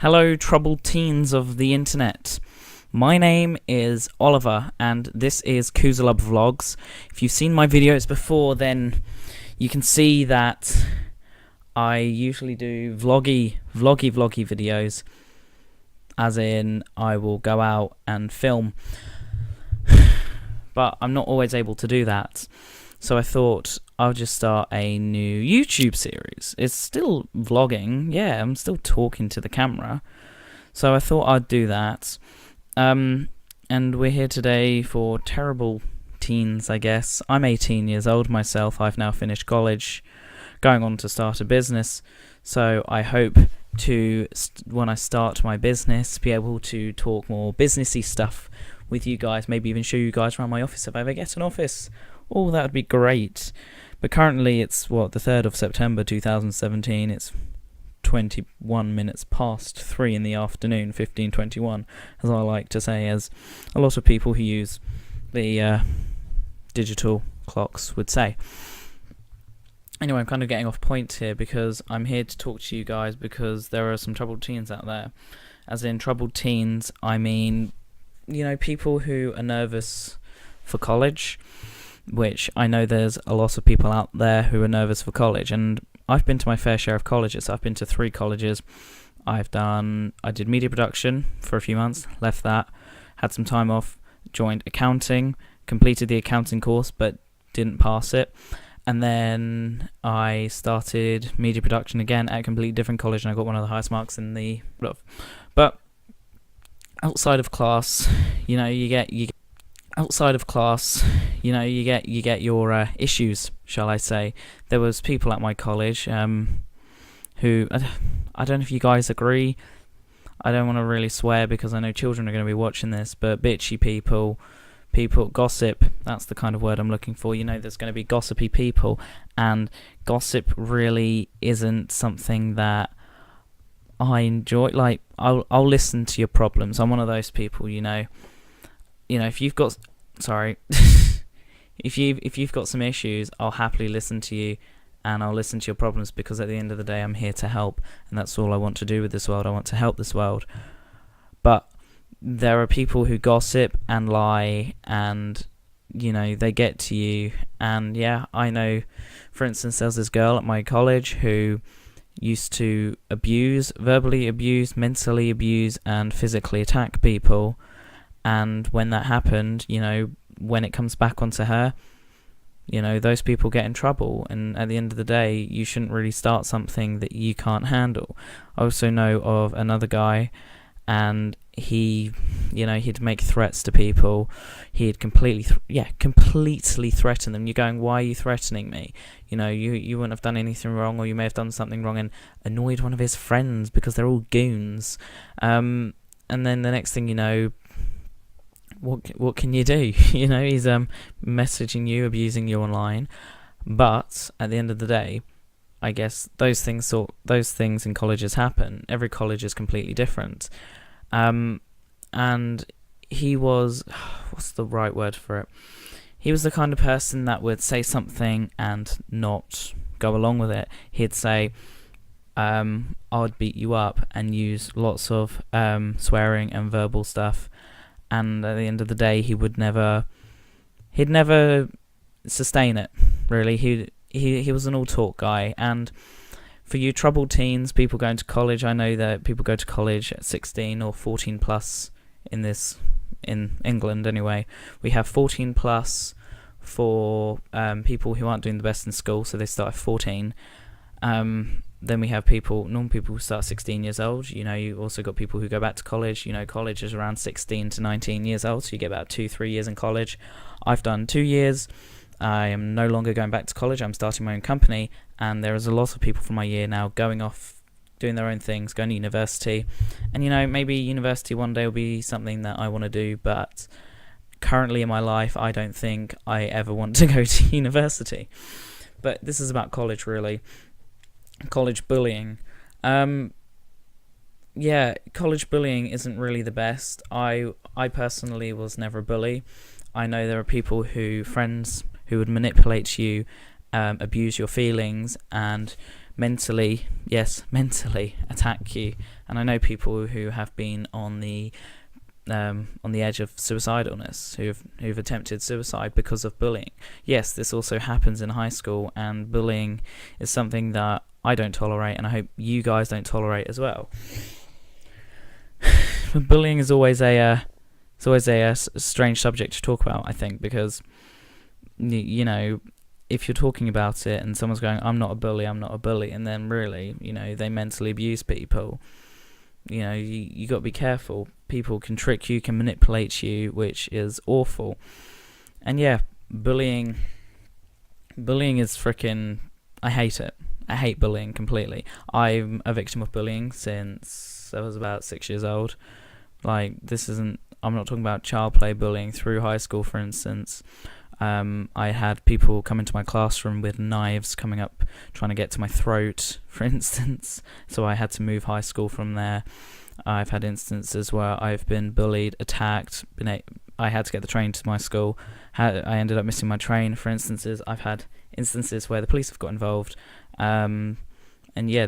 Hello, troubled teens of the internet. My name is Oliver, and this is Kuzalub Vlogs. If you've seen my videos before, then you can see that I usually do vloggy videos, as in I will go out and film, but I'm not always able to do that. So I thought I'll just start a new YouTube series. It's still vlogging, yeah, I'm still talking to the camera. So I thought I'd do that. And we're here today for terrible teens, I guess. I'm 18 years old myself. I've now finished college, going on to start a business. So I hope to, when I start my business, be able to talk more businessy stuff with you guys. Maybe even show you guys around my office if I ever get an office. Oh, that would be great. But currently it's, the 3rd of September 2017. It's 21 minutes past 3 in the afternoon, 15:21, as I like to say, as a lot of people who use the digital clocks would say. Anyway, I'm kind of getting off point here because I'm here to talk to you guys because there are some troubled teens out there. As in troubled teens, I mean, people who are nervous for college, which I know there's a lot of people out there who are nervous for college, and I've been to my fair share of colleges. I've been to 3 colleges. I did media production for a few months, left that, had some time off, joined accounting, completed the accounting course but didn't pass it, and then I started media production again at a completely different college, and I got one of the highest marks in the but outside of class, you get your issues, shall I say. There was people at my college who, I don't know if you guys agree, I don't want to really swear because I know children are going to be watching this, but bitchy people, gossip, that's the kind of word I'm looking for. There's going to be gossipy people, and gossip really isn't something that I enjoy. Like, I'll listen to your problems. I'm one of those people, if you've got if you've got some issues, I'll happily listen to you, and I'll listen to your problems, because at the end of the day I'm here to help, and that's all I want to do with this world. I want to help this world. But there are people who gossip and lie, and they get to you. And yeah, I know, for instance, there was this girl at my college who used to verbally abuse, mentally abuse, and physically attack people. And when that happened, when it comes back onto her, those people get in trouble. And at the end of the day, you shouldn't really start something that you can't handle. I also know of another guy, and he'd make threats to people. He'd completely threaten them. You're going, why are you threatening me? You wouldn't have done anything wrong, or you may have done something wrong and annoyed one of his friends because they're all goons. And then the next thing you know, what can you do? He's messaging you, abusing you online. But at the end of the day, I guess those things in colleges happen. Every college is completely different. And he was, what's the right word for it? He was the kind of person that would say something and not go along with it. He'd say, I'd beat you up, and use lots of swearing and verbal stuff. And at the end of the day, he'd never sustain it, really. He was an all-talk guy. And for you troubled teens, people going to college, I know that people go to college at 16 or 14 plus in England anyway. We have 14 plus for people who aren't doing the best in school, so they start at 14. Then we have normal people who start 16 years old. You also got people who go back to college. College is around 16 to 19 years old, so you get about 2-3 years in college. I've done 2 years. I am no longer going back to college. I'm starting my own company, and there is a lot of people from my year now going off, doing their own things, going to university. And maybe university one day will be something that I want to do, but currently in my life, I don't think I ever want to go to university. But this is about college, really. College bullying. College bullying isn't really the best. I personally was never a bully. I know there are friends who would manipulate you, abuse your feelings, and mentally, yes, mentally attack you. And I know people who have been on the edge of suicidalness, who've attempted suicide because of bullying. Yes, this also happens in high school, and bullying is something that I don't tolerate, and I hope you guys don't tolerate as well. Bullying is always a strange subject to talk about, I think, because you know, if you're talking about it and someone's going, I'm not a bully, and then really, they mentally abuse people, you got to be careful. People can trick you, can manipulate you, which is awful. And yeah, bullying is freaking, I hate it. I hate bullying completely. I'm a victim of bullying since I was about 6 years old. I'm not talking about child play bullying through high school, for instance. I had people come into my classroom with knives coming up, trying to get to my throat, for instance. So I had to move high school from there. I've had instances where I've been bullied, attacked. I had to get the train to my school. I ended up missing my train, for instances. I've had instances where the police have got involved. And yeah,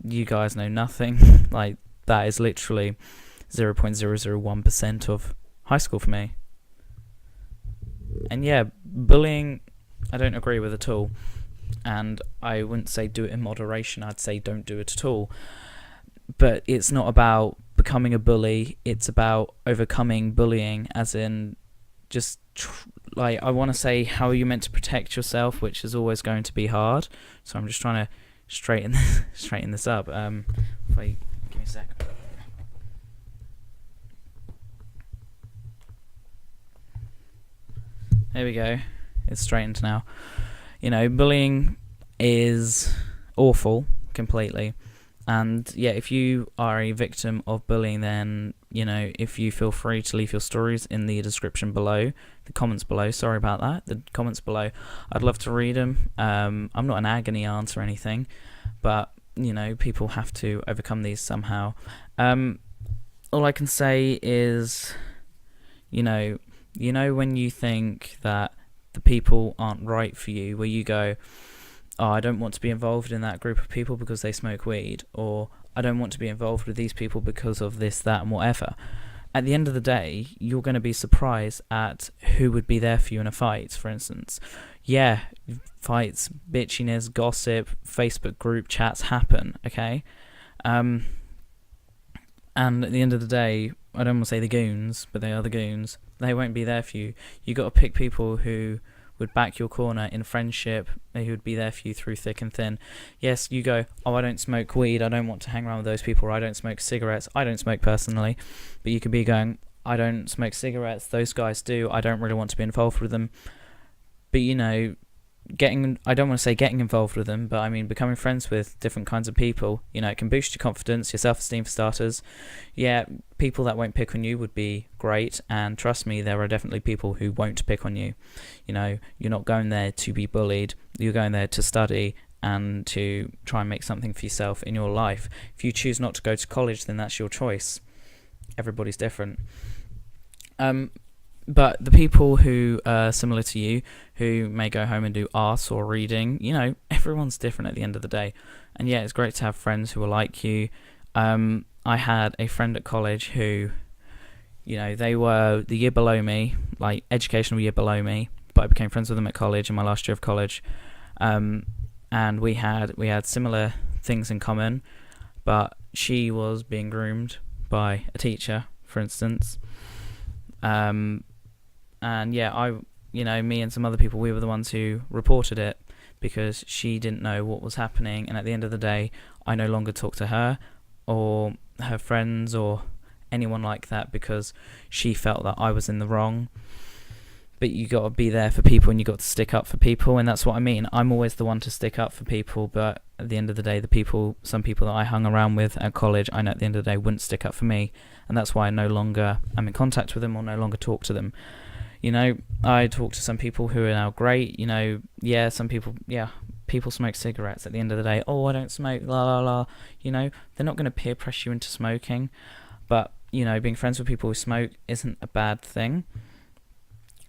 you guys know nothing. Like, that is literally 0.001% of high school for me. And yeah, bullying, I don't agree with at all. And I wouldn't say do it in moderation. I'd say don't do it at all. But it's not about becoming a bully. It's about overcoming bullying, as in just I want to say how are you meant to protect yourself, which is always going to be hard. So I'm just trying to straighten this up. If I give me a sec. There we go. It's straightened now. Bullying is awful completely. And yeah, if you are a victim of bullying, then, if you feel free to leave your stories in the description below, the comments below, sorry about that, the comments below. I'd love to read them. I'm not an agony aunt or anything, but, people have to overcome these somehow. All I can say is, when you think that the people aren't right for you, where you go, oh, I don't want to be involved in that group of people because they smoke weed, or I don't want to be involved with these people because of this, that, and whatever. At the end of the day, you're going to be surprised at who would be there for you in a fight, for instance. Yeah, fights, bitchiness, gossip, Facebook group chats happen, okay? And at the end of the day, I don't want to say the goons, but they are the goons. They won't be there for you. You got to pick people who would back your corner in friendship, who would be there for you through thick and thin. Yes, you go, oh, I don't smoke weed, I don't want to hang around with those people, or I don't smoke cigarettes. I don't smoke personally, but you could be going, I don't smoke cigarettes, those guys do, I don't really want to be involved with them. But I don't want to say getting involved with them, but I mean becoming friends with different kinds of people, it can boost your confidence, your self-esteem for starters. Yeah, people that won't pick on you would be great, and trust me, there are definitely people who won't pick on you. You're not going there to be bullied, you're going there to study and to try and make something for yourself in your life. If you choose not to go to college, then that's your choice. Everybody's different. But the people who are similar to you, who may go home and do art or reading, everyone's different at the end of the day. And yeah, it's great to have friends who are like you. I had a friend at college who, they were the year below me, like educational year below me, but I became friends with them at college in my last year of college. And we had similar things in common, but she was being groomed by a teacher, for instance. And yeah, me and some other people, we were the ones who reported it because she didn't know what was happening. And at the end of the day, I no longer talk to her or her friends or anyone like that because she felt that I was in the wrong. But you got to be there for people, and you got to stick up for people, and that's what I mean. I'm always the one to stick up for people, but at the end of the day, some people that I hung around with at college, I know at the end of the day wouldn't stick up for me, and that's why I no longer am in contact with them or no longer talk to them. I talk to some people who are now great. Some people, people smoke cigarettes at the end of the day. Oh, I don't smoke, la la la. They're not going to peer pressure you into smoking, but being friends with people who smoke isn't a bad thing.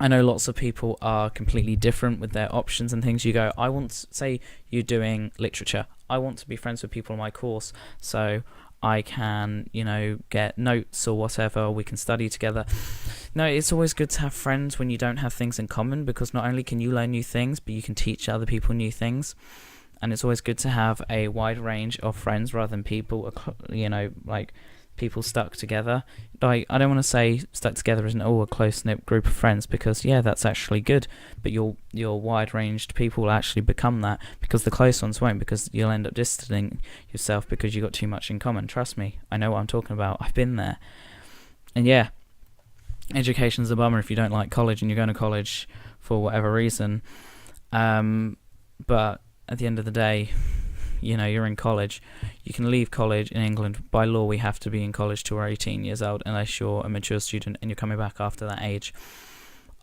I know lots of people are completely different with their options and things. You go, I want to, say you're doing literature, I want to be friends with people in my course so I can, get notes or whatever, we can study together. No, it's always good to have friends when you don't have things in common, because not only can you learn new things, but you can teach other people new things. And it's always good to have a wide range of friends rather than people, like people stuck together. Like, I don't want to say stuck together isn't all a close-knit group of friends, because that's actually good, but your wide-ranged people will actually become that, because the close ones won't, because you'll end up distancing yourself because you got too much in common. Trust me, I know what I'm talking about. I've been there. And yeah, education's a bummer if you don't like college and you're going to college for whatever reason. But at the end of the day, you're in college. You can leave college in England. By law, we have to be in college till we're 18 years old, unless you're a mature student and you're coming back after that age.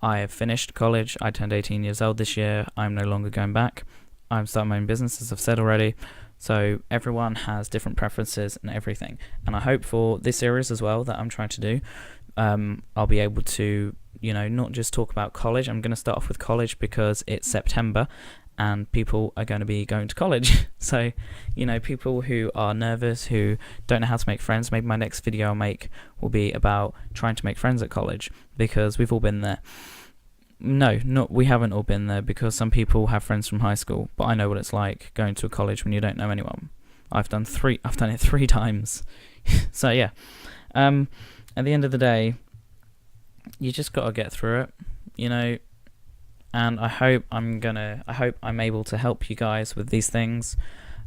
I have finished college. I turned 18 years old this year. I'm no longer going back. I'm starting my own business, as I've said already. So everyone has different preferences and everything. And I hope for this series as well that I'm trying to do, I'll be able to, not just talk about college. I'm going to start off with college because it's September and people are going to be going to college. So, people who are nervous, who don't know how to make friends, maybe my next video I'll make will be about trying to make friends at college, because we've all been there. No, we haven't all been there, because some people have friends from high school, but I know what it's like going to a college when you don't know anyone. I've done it 3 times. So yeah, at the end of the day, you just got to get through it, and I hope I'm able to help you guys with these things.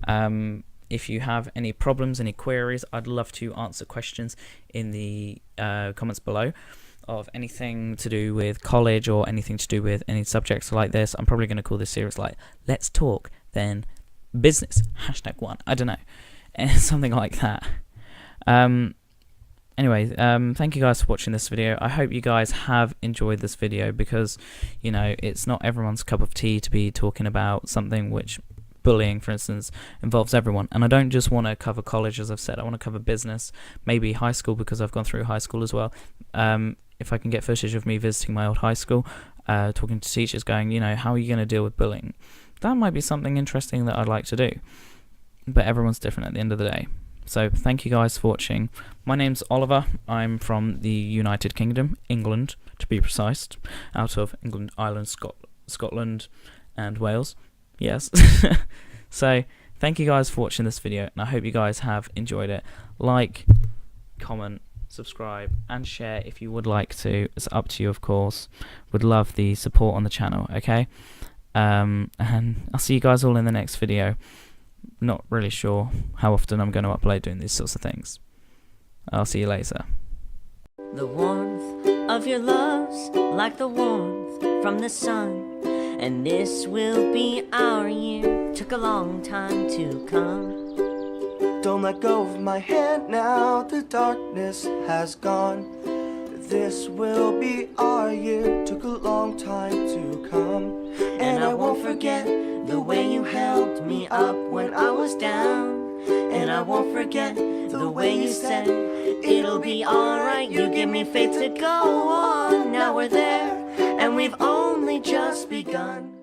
If you have any problems, any queries, I'd love to answer questions in the comments below of anything to do with college or anything to do with any subjects like this. I'm probably going to call this series like Let's Talk Then Business #1. I don't know, something like that. Anyway, thank you guys for watching this video. I hope you guys have enjoyed this video, because it's not everyone's cup of tea to be talking about something which, bullying for instance, involves everyone. And I don't just want to cover college, as I've said. I want to cover business, maybe high school, because I've gone through high school as well. If I can get footage of me visiting my old high school, talking to teachers, going, how are you going to deal with bullying? That might be something interesting that I'd like to do. But everyone's different at the end of the day. So thank you guys for watching. My name's Oliver. I'm from the United Kingdom, England to be precise, out of England, Ireland, Scotland and Wales. Yes. So thank you guys for watching this video, and I hope you guys have enjoyed it. Like, comment, subscribe and share if you would like to. It's up to you, of course. Would love the support on the channel, okay? And I'll see you guys all in the next video. Not really sure how often I'm going to upload doing these sorts of things. I'll see you later. The warmth of your love's like the warmth from the sun, and this will be our year. Took a long time to come. Don't let go of my hand now, the darkness has gone. This will be our year, took a long time to come. And I won't forget the way you held me up when I was down. And I won't forget the way you said it'll be alright. You give me faith to go on. Now we're there, and we've only just begun.